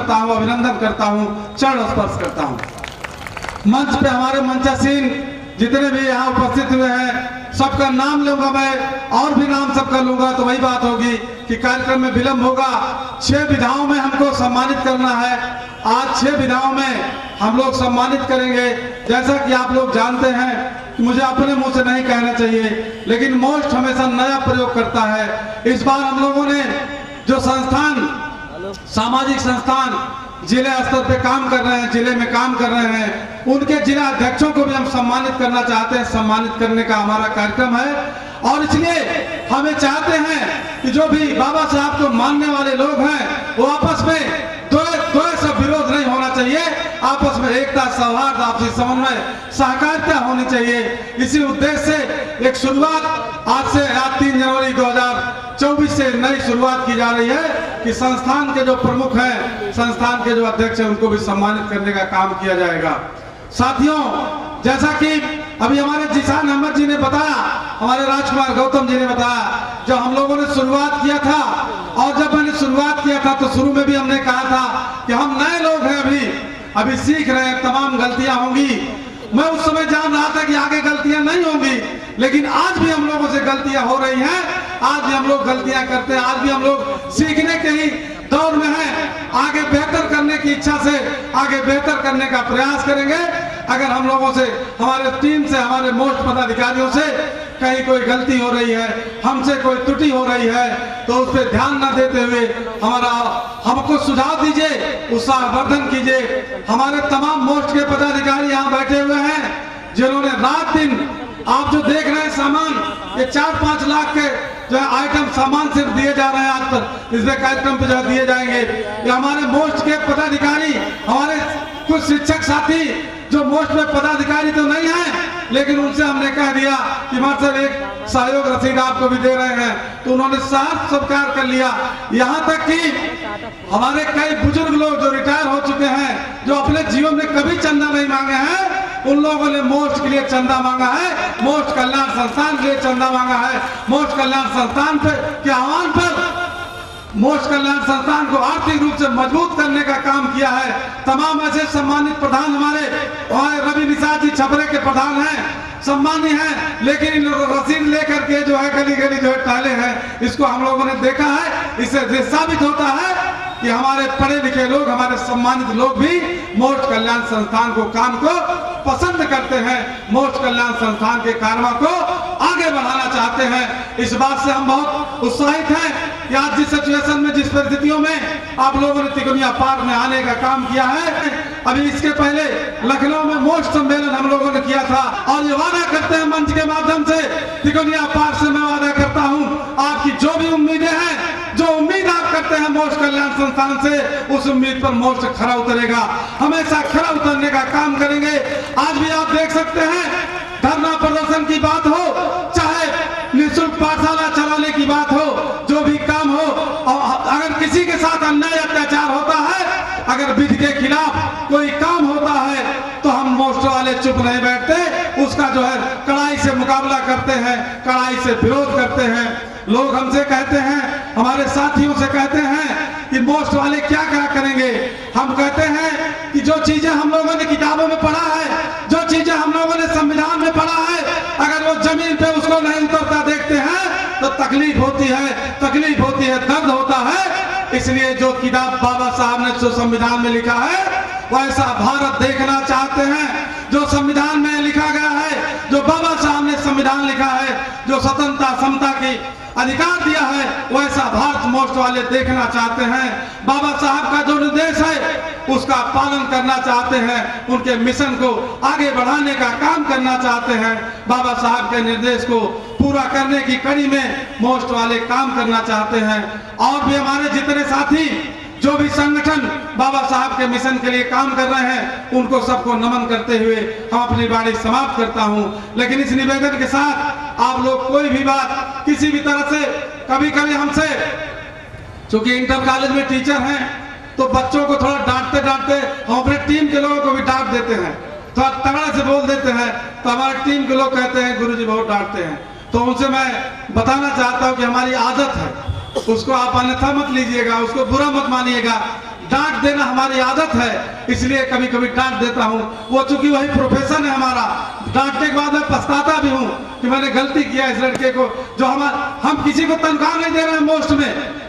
करता हूं, अभिनंदन करता हूं, चरण स्पर्श करता हूं। मंच पे हमारे मंचासीन जितने भी यहाँ उपस्थित हुए हैं सबका नाम लूंगा मैं, और भी नाम सबका लूंगा तो वही बात होगी कि कार्यक्रम में विलंब होगा। 6 विधाओं में हमको सम्मानित करना है। आज 6 विधाओं में हम लोग सम्मानित करेंगे। जैसा कि आप लोग जानते हैं, मुझे अपने मुंह से नहीं कहना चाहिए, लेकिन मोस्ट हमेशा नया प्रयोग करता है। इस बार हम लोगों ने जो संस्थान, सामाजिक संस्थान जिले स्तर पे काम कर रहे हैं, जिले में काम कर रहे हैं, उनके जिला अध्यक्षों को भी हम सम्मानित करना चाहते हैं। सम्मानित करने का हमारा कार्यक्रम है और इसलिए हमें चाहते हैं कि जो भी बाबा साहब को मानने वाले लोग हैं वो आपस में दो से विरोध नहीं होना चाहिए, आपस में एकता, सौहार्द, आपसी समन्वय, सहकारिता होनी चाहिए। इसी उद्देश्य से एक शुरुआत आज 3 जनवरी 2024 से नई शुरुआत की जा रही है कि संस्थान के जो प्रमुख हैं, संस्थान के जो अध्यक्ष हैं, उनको भी सम्मानित करने का काम किया जाएगा। साथियों, जैसा कि अभी हमारे जिशान अहमद जी ने बताया, हमारे राजकुमार गौतम जी ने बताया, जब हम लोगों ने शुरुआत किया था, और जब मैंने शुरुआत किया था तो शुरू में भी हमने कहा था कि हम नए लोग हैं, अभी सीख रहे हैं, तमाम गलतियां होंगी। मैं उस समय जान रहा था कि आगे गलतियां नहीं होंगी, लेकिन आज भी हम लोगों से गलतियां हो रही हैं। आज भी हम लोग गलतियां करते हैं, आज भी हम लोग सीखने के ही दौर में हैं। आगे बेहतर करने की इच्छा से आगे बेहतर करने का प्रयास करेंगे। अगर हम लोगों से, हमारे टीम से, हमारे मोस्ट पदाधिकारियों से कहीं कोई गलती हो रही है, हमसे कोई त्रुटि हो रही है, तो उस पर ध्यान न देते हुए हमको सुझाव दीजिए, उत्साहवर्धन कीजिए। हमारे तमाम मोस्ट के पदाधिकारी यहाँ बैठे हुए हैं जिन्होंने रात दिन, आप जो देख रहे हैं सामान, ये 4-5 लाख के जो है आइटम सामान सिर्फ दिए जा रहे हैं आज तक, इसमें कार्यक्रम पे जो दिए जाएंगे। ये हमारे मोस्ट के पदाधिकारी, हमारे कुछ शिक्षक साथी जो मोस्ट में पदाधिकारी तो नहीं है, लेकिन उनसे हमने कह दिया कि मतलब एक सहयोग रसीद आपको भी दे रहे हैं, तो उन्होंने साथ स्वीकार कर लिया। यहाँ तक कि हमारे कई बुजुर्ग लोग जो रिटायर हो चुके हैं, जो अपने जीवन में कभी चंदा नहीं मांगे हैं, उन लोगों ने मोस्ट के लिए चंदा मांगा है, मोस्ट कल्याण संस्थान के लिए चंदा मांगा है। मोस्ट कल्याण संस्थान के आह्वान पर मोस्ट कल्याण संस्थान को आर्थिक रूप से मजबूत करने का काम किया है। तमाम ऐसे सम्मानित प्रधान हमारे रवि निषाद जी छपरे के प्रधान हैं, सम्मानी हैं, लेकिन रसीद लेकर के जो है गली गली जो है टहले हैं। इसको हम लोगों ने देखा है। इससे साबित होता है कि हमारे पढ़े लिखे लोग, हमारे सम्मानित लोग भी मोस्ट कल्याण संस्थान को, काम को पसंद करते हैं, मोस्ट कल्याण संस्थान के कार्यों को आगे बढ़ाना चाहते हैं। इस बात से हम बहुत उत्साहित हैं कि आज जिस सिचुएशन में, जिस परिस्थितियों में आप लोगों ने तिकोनिया पार्क में आने का काम किया है, अभी इसके पहले लखनऊ में मोस्ट सम्मेलन हम लोगों ने किया था, और ये वादा करते हैं मंच के माध्यम से, तिकोनिया पार्क से मैं वादा करता हूँ, आपकी जो भी उम्मीदें हैं, जो उम्मीद आप करते हैं मोस्ट कल्याण संस्थान से, उस उम्मीद पर मोस्ट खरा उतरेगा। हमेशा खरा उतरने का काम करेंगे। आज भी आप देख सकते हैं, धरना प्रदर्शन की बात हो, चाहे निःशुल्क पाठशाला चलाने की बात हो, जो भी काम हो, और अगर किसी के साथ अन्याय अत्याचार होता है, अगर विधि के खिलाफ कोई काम होता है, तो हम मोस्ट वाले चुप नहीं बैठते, उसका जो है कड़ाई से मुकाबला करते हैं, कड़ाई से विरोध करते हैं। लोग हमसे कहते हैं, हमारे साथियों से कहते हैं कि मोस्ट वाले क्या क्या करेंगे। हम कहते हैं कि जो चीजें हम लोगों ने किताबों में पढ़ा है, जो चीजें हम लोगों ने संविधान में पढ़ा है, अगर वो जमीन पे उसको नहीं उतरता देखते हैं तो तकलीफ होती है, दर्द होता है। इसलिए जो किताब बाबा साहब ने जो संविधान में लिखा है, वैसा भारत देखना चाहते हैं। जो संविधान में लिखा गया है, जो बाबा साहब ने संविधान लिखा है, जो स्वतंत्रता, समता की अधिकार दिया है, वैसा भारत मोस्ट वाले देखना चाहते हैं। बाबा साहब का जो निर्देश है उसका पालन करना चाहते हैं, उनके मिशन को आगे बढ़ाने का काम करना चाहते हैं। बाबा साहब के निर्देश को पूरा करने की कड़ी में मोस्ट वाले काम करना चाहते हैं। और भी हमारे जितने साथी जो भी संगठन बाबा साहब के मिशन के लिए काम कर रहे हैं, उनको सबको नमन करते हुए हम अपनी वाणी समाप्त करता हूं। लेकिन इस निवेदन के साथ आप लोग कोई भी बात किसी भी तरह से, कभी कभी हमसे, चूंकि इंटर कॉलेज में टीचर हैं, तो बच्चों को थोड़ा डांटते हम अपने टीम के लोगों को भी डांट देते हैं, थोड़ा तगड़ा से बोल देते हैं, तो हमारे टीम के लोग कहते हैं गुरुजी बहुत डांटते हैं। तो उनसे मैं बताना चाहता हूं कि हमारी आदत है, उसको आप अन्यथा मत लीजिएगा, उसको बुरा मत मानिएगा। डांट देना हमारी आदत है, इसलिए कभी कभी डांट देता हूँ। वो चूंकि वही प्रोफेशन है हमारा, डांटने के बाद मैं पछताता भी हूँ कि मैंने गलती किया इस लड़के को। जो हम किसी को तनख्वाह नहीं दे रहे हैं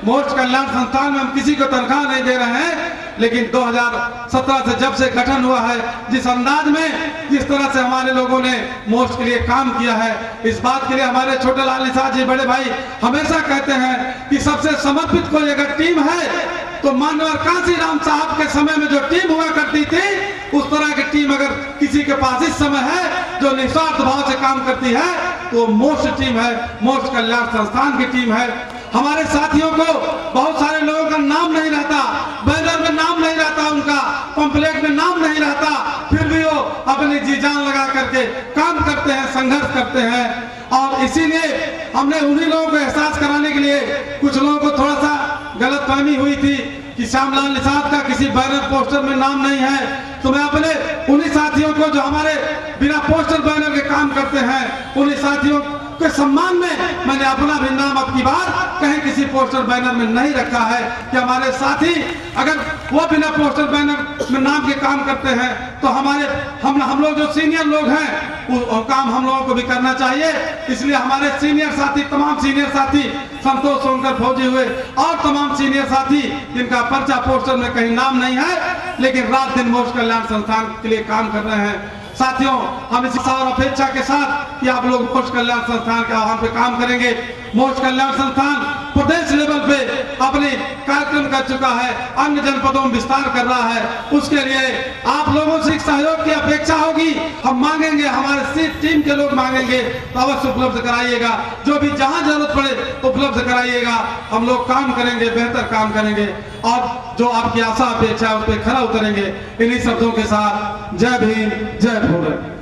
मोस्ट कल्याण संस्थान में हम किसी को तनख्वाह नहीं दे रहे हैं, लेकिन 2017 से जब से गठन हुआ है, जिस अंदाज में जिस तरह से हमारे लोगों ने मोस्ट के लिए काम किया है, इस बात के लिए हमारे छोटे लाल निषाद जी बड़े भाई हमेशा कहते हैं कि सबसे समर्पित कोई अगर टीम है तो माननीय कांशीराम साहब के समय में जो टीम हुआ करती थी, उस तरह की टीम अगर किसी के पास इस समय है जो निस्वार्थ भाव से काम करती है तो मोस्ट टीम है, मोस्ट कल्याण संस्थान की टीम है। हमारे साथियों को बहुत सारे लोगों का नाम नहीं रहता, बैनर में नाम नहीं रहता, उनका पंपलेट में नाम नहीं रहता, फिर भी वो अपनी जी जान लगा करके काम करते हैं, संघर्ष करते हैं। और इसीलिए हमने उन्हीं लोगों को एहसास कराने के लिए, कुछ लोगों को थोड़ा सा गलतफहमी हुई थी कि श्यामलाल निषाद का किसी बैनर पोस्टर में नाम नहीं है, तो मैं अपने उन्हीं साथियों को जो हमारे बिना पोस्टर बैनर के काम करते हैं, उन्हीं साथियों के सम्मान में मैंने अपना भी नाम अब की बार कहीं किसी पोस्टर बैनर में नहीं रखा है कि हमारे साथी अगर वो बिना पोस्टर बैनर में नाम के काम करते हैं तो हम लोग जो सीनियर लोग हैं वो काम हम लोगों को भी करना चाहिए। इसलिए हमारे सीनियर साथी, तमाम सीनियर साथी, संतोष सोनकर फौजी हुए और तमाम सीनियर साथी जिनका पर्चा पोस्टर में कहीं नाम नहीं है, लेकिन रात दिन मोस्ट कल्याण संस्थान के लिए काम कर रहे हैं। साथियों, हम इस और अपेक्षा के साथ कि आप लोग मोस्ट कल्याण संस्थान के आह्वान पे काम करेंगे। मोस्ट कल्याण संस्थान प्रदेश लेवल पे अपने कार्यक्रम कर चुका है, अन्य जनपदों में विस्तार कर रहा है। उसके लिए आप लोगों से सहयोग की अपेक्षा होगी। हम मांगेंगे, हमारे टीम के लोग मांगेंगे तो अवश्य उपलब्ध कराइएगा, जो भी जहां जरूरत पड़े उपलब्ध कराइएगा। हम लोग काम करेंगे, बेहतर काम करेंगे और जो आपकी आशा अपेक्षा है उस पर खरा उतरेंगे। इन्हीं शब्दों के साथ जय भीम, जय भारत।